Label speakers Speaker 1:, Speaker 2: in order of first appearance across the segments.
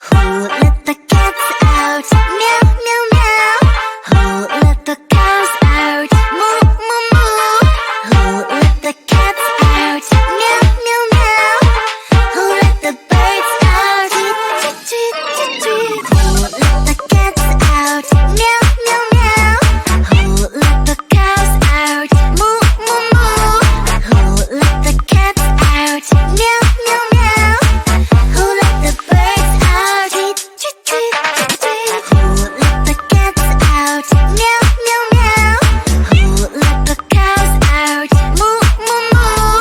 Speaker 1: Who let the cats out? Meow, meow, meow. Who let the cows out? Moo, moo, moo. Who let the cats out? Meow, meow, meow. Who let the birds out? Tweet, tweet, tweet, tweet, tweet. Who let the cats out? Meow, meow, meow. Who let the cows out? Moo, moo, moo. Who let the cats out? Meow, meow, meow. Who let the birds out? Tweet, tweet, tweet, tweet, tweet. Who let the cats out? Meow, meow, meow. Who let the cows out? Moo, moo, moo.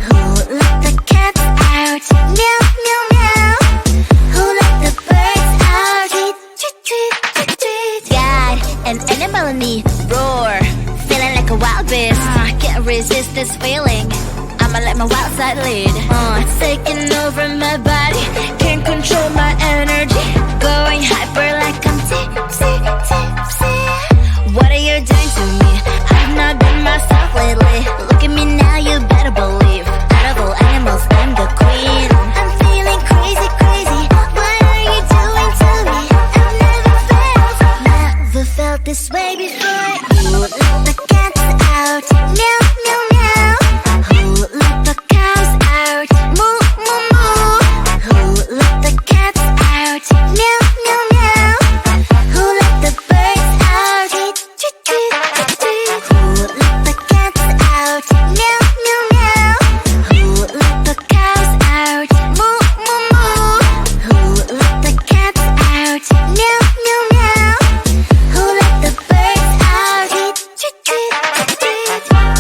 Speaker 1: Who let the cats out? Meow, meow, meow. Who let the birds out? Tweet, tweet, tweet, tweet, tweet. Got an animal in me, roar, feeling like a wild beast. Can't resist this feeling. I'ma let my wild side lead. It's taking over my body, can't control my energy. Going hyper like I'm tipsy, tipsy. What are you doing to me? I've not been myself lately. Look at me now, you better believe. Out of all animals, I'm the queen. I'm feeling crazy, crazy. What are you doing to me? I've never felt this way before. Who let the cats out? Meow, meow, meow. Who let the cows out? Moo, moo, moo. Who let the cats out? Meow, meow, meow. Who let the birds out? Tweet, tweet, tweet, tweet, tweet. Who let the cats out? Meow, meow, meow. Who let the cows out? Moo, moo, moo. Who let the cats out? Meow, meow, meow. Who let the birds out? Tweet, tweet, tweet, tweet, tweet.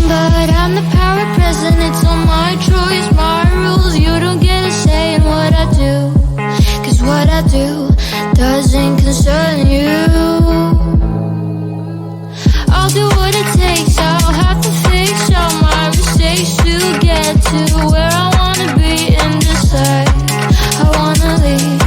Speaker 1: But I'm the power present, it's all my choice, my rules. You don't get a say in what I do, 'cause what I do doesn't concern you. I'll do what it takes, I'll have to fix all my mistakes to get to where I wanna be and decide I wanna leave.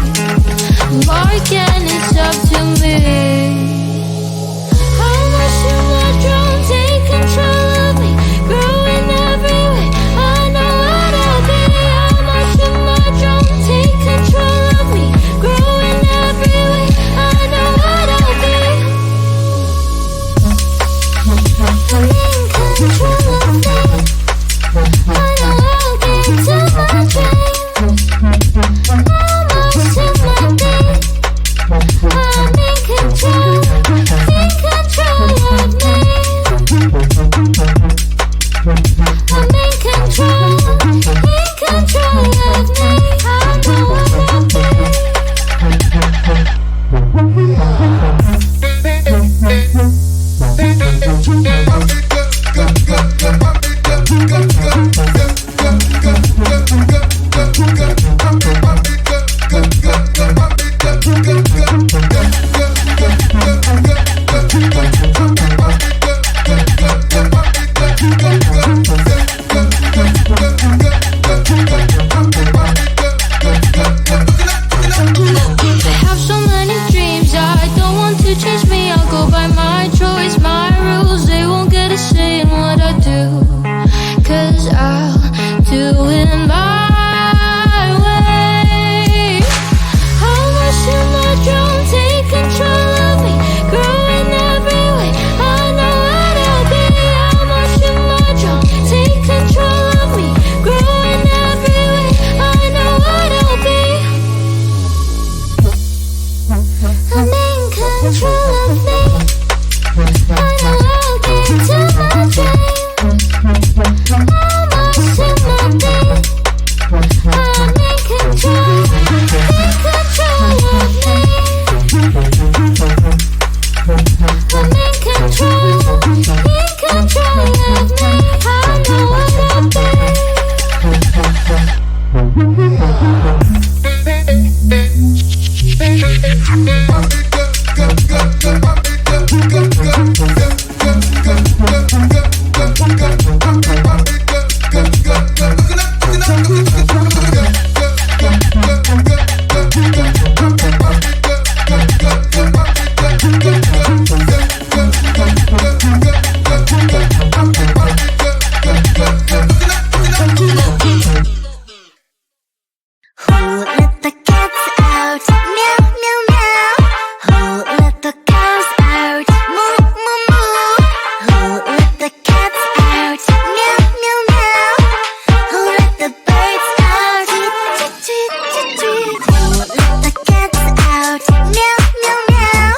Speaker 1: out, meow, meow, meow.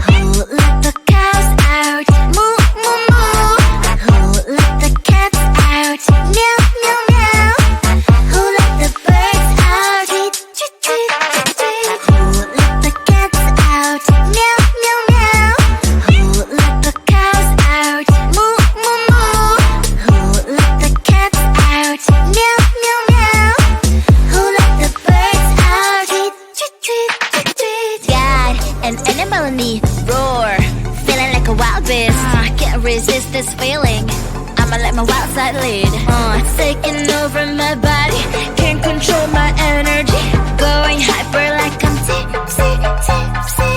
Speaker 1: Who let the cows out? Moo, moo, moo. Who let the cats out? Meow, meow, meow. Who let the birds out? Tweet, tweet, tweet, tweet, tweet. Who let the cats out? Meow, meow, meow. Who let the cows out? Moo, moo, moo. Who let the cats out? Meow, meow, meow. Who let the birds out? Tweet, tweet, tweet, tweet, tweet. Got an animal in me, roar, feeling like a wild beast. Can't resist this feeling. I'ma let my wild side lead. It's taking over my body, can't control my energy. Going hyper like I'm tipsy, tipsy.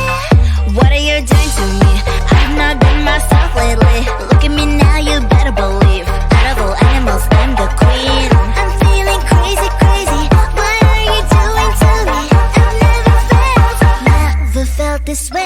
Speaker 1: What are you doing to me? I've not been myself lately. Look at me now, you better believe. Out of all animals, I'm the queen. I'm feeling crazy, crazy. What are you doing to me? I've never felt this way.